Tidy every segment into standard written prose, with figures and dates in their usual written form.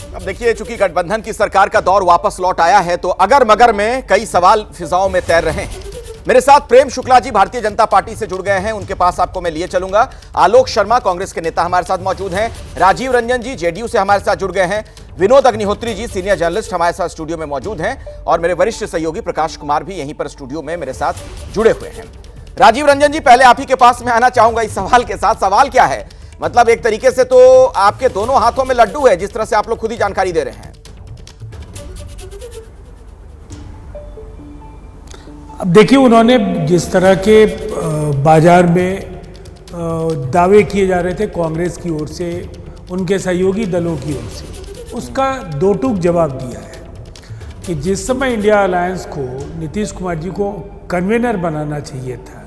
अब देखिए, चूंकि गठबंधन की सरकार का दौर वापस लौट आया है तो अगर मगर में कई सवाल फिजाओं में तैर रहे हैं। मेरे साथ प्रेम शुक्ला जी भारतीय जनता पार्टी से जुड़ गए हैं, उनके पास आपको मैं लिए चलूंगा। आलोक शर्मा कांग्रेस के नेता हमारे साथ मौजूद हैं। राजीव रंजन जी जेडीयू से हमारे साथ जुड़ गए हैं। विनोद अग्निहोत्री जी सीनियर जर्नलिस्ट हमारे साथ स्टूडियो में मौजूद हैं और मेरे वरिष्ठ सहयोगी प्रकाश कुमार भी यहीं पर स्टूडियो में मेरे साथ जुड़े हुए हैं। राजीव रंजन जी, पहले आप ही के पास में आना चाहूंगा इस सवाल के साथ। सवाल क्या है, मतलब एक तरीके से तो आपके दोनों हाथों में लड्डू है, जिस तरह से आप लोग खुद ही जानकारी दे रहे हैं। अब देखिए, उन्होंने जिस तरह के बाजार में दावे किए जा रहे थे कांग्रेस की ओर से, उनके सहयोगी दलों की ओर से, उसका दो टूक जवाब दिया है कि जिस समय इंडिया अलायंस को नीतीश कुमार जी को कन्वेनर बनाना चाहिए था,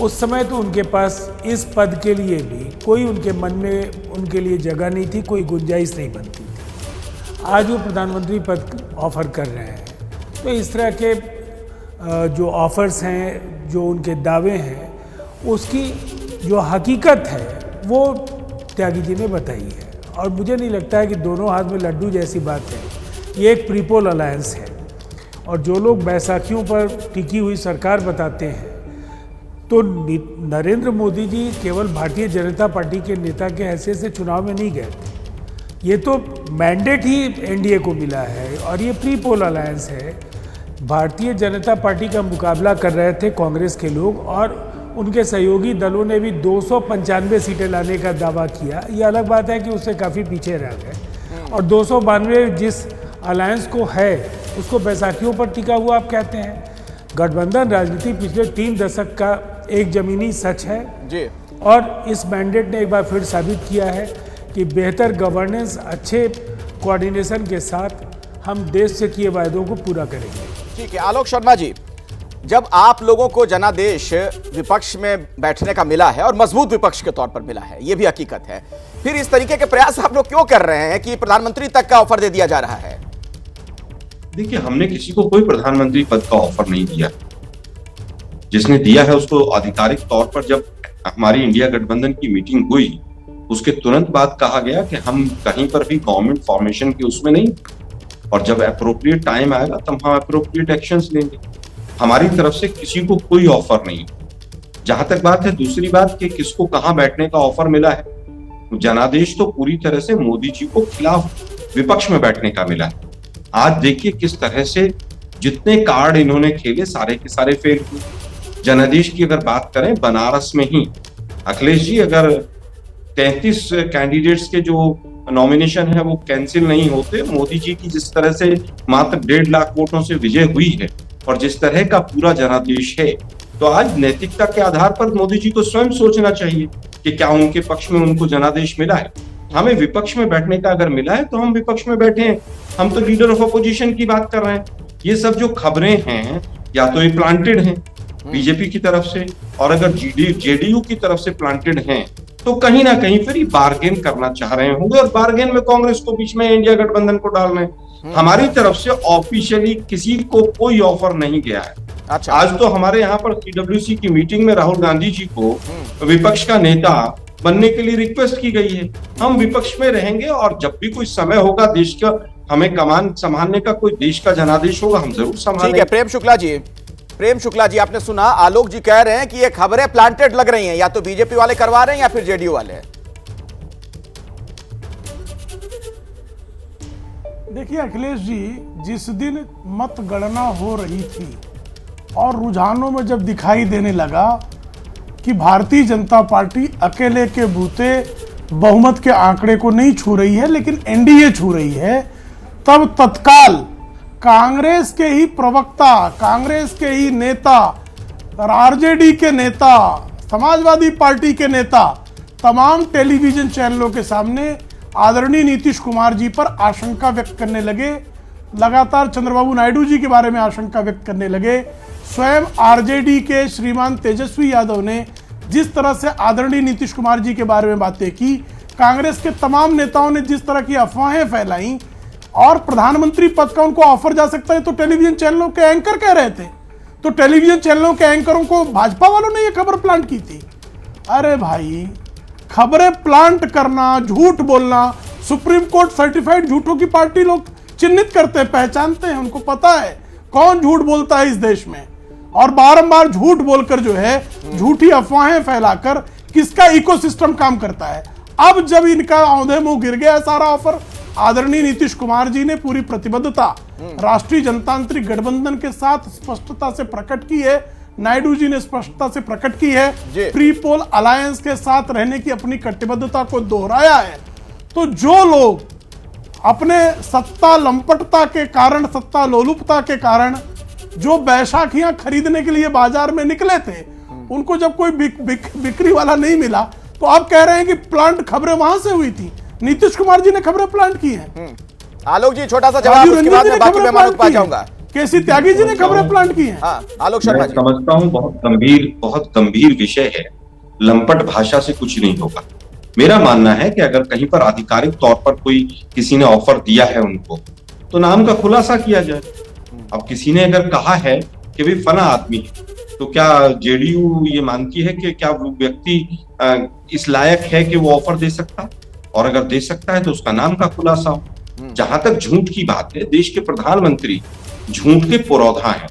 उस समय तो उनके पास इस पद के लिए भी कोई उनके मन में उनके लिए जगह नहीं थी, कोई गुंजाइश नहीं बनती थी। आज वो प्रधानमंत्री पद ऑफर कर रहे हैं, तो इस तरह के जो ऑफर्स हैं, जो उनके दावे हैं, उसकी जो हकीकत है वो त्यागी जी ने बताई है। और मुझे नहीं लगता है कि दोनों हाथ में लड्डू जैसी बात है। ये एक प्रीपोल अलायंस है और जो लोग बैसाखियों पर टिकी हुई सरकार बताते हैं, तो नरेंद्र मोदी जी केवल भारतीय जनता पार्टी के नेता के हैसियत से चुनाव में नहीं गए थे। ये तो मैंडेट ही एनडीए को मिला है और ये प्रीपोल अलायंस है। भारतीय जनता पार्टी का मुकाबला कर रहे थे कांग्रेस के लोग और उनके सहयोगी दलों ने भी 295 सीटें लाने का दावा किया। ये अलग बात है कि उससे काफ़ी पीछे रह गए और 292 जिस अलायंस को है उसको बैसाखियों पर टिका हुआ आप कहते हैं। गठबंधन राजनीति पिछले 3 दशक का एक जमीनी सच है जी। और इस मैंडेट ने एक बार फिर साबित किया है कि बेहतर गवर्नेंस, अच्छे कोऑर्डिनेशन के साथ हम देश से किए वायदों को पूरा करेंगे। ठीक है आलोक शर्मा जी, जब आप लोगों को जनादेश विपक्ष में बैठने का मिला है और मजबूत विपक्ष के तौर पर मिला है, यह भी हकीकत है, फिर इस तरीके के प्रयास आप लोग क्यों कर रहे हैं कि प्रधानमंत्री तक का ऑफर दे दिया जा रहा है? देखिए, हमने किसी को कोई प्रधानमंत्री पद का ऑफर नहीं दिया। जिसने दिया है उसको आधिकारिक तौर पर जब हमारी इंडिया गठबंधन की मीटिंग हुई, उसके तुरंत बाद कहा गया कि हम कहीं पर भी गवर्नमेंट फॉर्मेशन के उसमें नहीं, और जब अप्रोप्रिएट टाइम आएगा तब हम अप्रोप्रिएट एक्शंस लेंगे। हमारी तरफ से किसी को कोई ऑफर नहीं। जहां तक बात है दूसरी बात कि किसको कहां बैठने का ऑफर मिला है, जनादेश तो पूरी तरह से मोदी जी को खिलाफ विपक्ष में बैठने का मिला है। आज देखिए किस तरह से जितने कार्ड इन्होंने खेले सारे के सारे फेल हुए। जनादेश की अगर बात करें, बनारस में ही अखिलेश जी अगर 33 कैंडिडेट्स के जो नॉमिनेशन है वो कैंसिल नहीं होते, मोदी जी की जिस तरह से मात्र 1.5 लाख वोटों से विजय हुई है और जिस तरह का पूरा जनादेश है, तो आज नैतिकता के आधार पर मोदी जी को स्वयं सोचना चाहिए कि क्या उनके पक्ष में उनको जनादेश मिला है। हमें विपक्ष में बैठने का अगर मिला है तो हम विपक्ष में बैठे हैं। हम तो लीडर ऑफ अपोजिशन की बात कर रहे हैं। ये सब जो खबरें हैं या तो ये प्लांटेड हैं बीजेपी की तरफ से, और अगर जेडीयू की तरफ से प्लांटेड हैं तो कहीं ना कहीं फिर बार्गेन करना चाह रहे होंगे और बार्गेन में कांग्रेस को बीच में इंडिया गठबंधन को डालना है। हमारी तरफ से ऑफिशियली किसी को कोई ऑफर नहीं गया है। अच्छा। आज तो हमारे यहाँ पर सीडब्ल्यूसी की मीटिंग में राहुल गांधी जी को विपक्ष का नेता बनने के लिए रिक्वेस्ट की गई है। हम विपक्ष में रहेंगे और जब भी कोई समय होगा देश का, हमें कमान संभालने का, कोई देश का जनादेश होगा, हम जरूर संभालेंगे। ठीक है प्रेम शुक्ला जी, आपने सुना आलोक जी कह रहे हैं कि ये खबरें प्लांटेड लग रही हैं, या तो बीजेपी वाले करवा रहे हैं या फिर जेडीयू वाले। देखिए अखिलेश जी, जिस दिन मतगणना हो रही थी और रुझानों में जब दिखाई देने लगा कि भारतीय जनता पार्टी अकेले के बूते बहुमत के आंकड़े को नहीं छू रही है लेकिन एनडीए छू रही है, तब तत्काल कांग्रेस के ही प्रवक्ता, कांग्रेस के ही नेता, आरजेडी के नेता, समाजवादी पार्टी के नेता तमाम टेलीविजन चैनलों के सामने आदरणीय नीतीश कुमार जी पर आशंका व्यक्त करने लगे। लगातार चंद्रबाबू नायडू जी के बारे में आशंका व्यक्त करने लगे। स्वयं आरजेडी के श्रीमान तेजस्वी यादव ने जिस तरह से आदरणीय नीतीश कुमार जी के बारे में बातें की, कांग्रेस के तमाम नेताओं ने जिस तरह की अफवाहें फैलाई और प्रधानमंत्री पद का उनको ऑफर जा सकता है तो टेलीविजन चैनलों के एंकर कह रहे थे, तो टेलीविजन चैनलों के एंकरों को भाजपा वालों ने यह खबर प्लांट की थी। अरे भाई, खबरें प्लांट करना, झूठ बोलना सुप्रीम कोर्ट सर्टिफाइड झूठों की पार्टी लोग चिन्हित करते हैं, पहचानते हैं, उनको पता है कौन झूठ बोलता है इस देश में, और बारंबार झूठ बोलकर जो है झूठी अफवाहें फैलाकर किसका इकोसिस्टम काम करता है। अब जब इनका औंधे मुंह गिर गया सारा ऑफर, आदरणीय नीतीश कुमार जी ने पूरी प्रतिबद्धता राष्ट्रीय जनतांत्रिक गठबंधन के साथ स्पष्टता से प्रकट की है, नायडू जी ने स्पष्टता से प्रकट की है, प्री पोल अलायंस के साथ रहने की अपनी कटिबद्धता को दोहराया है। तो जो लोग अपने सत्ता लंपटता के कारण, सत्ता लोलुपता के कारण जो बैसाखियां खरीदने के लिए बाजार में निकले थे, उनको जब कोई बिक्री वाला नहीं मिला तो आप कह रहे हैं कि प्लांट खबरें वहां से हुई थी। नीतीश कुमार जी ने खबरें प्लांट की हैं। आलोक जी छोटा सा जवाब, उसके बाद मैं बाकी मेहमानों को पा जाऊंगा। केसी त्यागी जी ने खबरें प्लांट की हैं। हाँ, आलोक शर्मा जी। समझता हूँ बहुत गंभीर विषय है, लंपट भाषा से कुछ नहीं होगा। मेरा मानना है कि अगर कहीं पर आधिकारिक तौर पर कोई किसी ने ऑफर दिया है उनको, तो नाम का खुलासा किया जाए। अब किसी ने अगर कहा है कि भाई फला आदमी है, तो क्या जेडीयू ये मानती है कि क्या वो व्यक्ति इस लायक है कि वो ऑफर दे सकता, और अगर दे सकता है तो उसका नाम का खुलासा हो। जहां तक झूठ की बात है, देश के प्रधानमंत्री झूठ के पुरोधा हैं,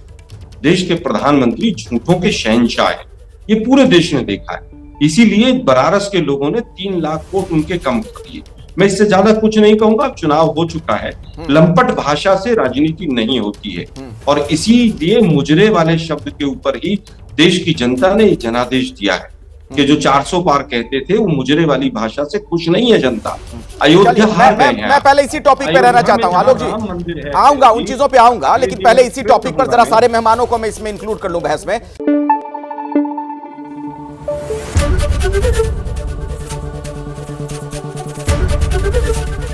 देश के प्रधानमंत्री झूठों के शहंशाह हैं, ये पूरे देश ने देखा है। इसीलिए बनारस के लोगों ने 3 लाख वोट उनके कम कर दिए। मैं इससे ज्यादा कुछ नहीं कहूंगा, चुनाव हो चुका है। लंपट भाषा से राजनीति नहीं होती है, और इसीलिए मुजरे वाले शब्द के ऊपर ही देश की जनता ने जनादेश दिया है कि जो 400 पार कहते थे, वो मुजरे वाली भाषा से खुश नहीं है जनता। अयोध्या हार गए हैं। मैं पहले इसी टॉपिक पे रहना चाहता हूं आलोक जी, आऊंगा उन चीजों पे आऊंगा, लेकिन पहले इसी टॉपिक पर जरा सारे मेहमानों को मैं इसमें इंक्लूड कर लूं बहस में।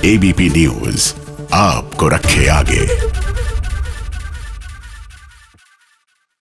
एबीपी न्यूज आपको रखे आगे।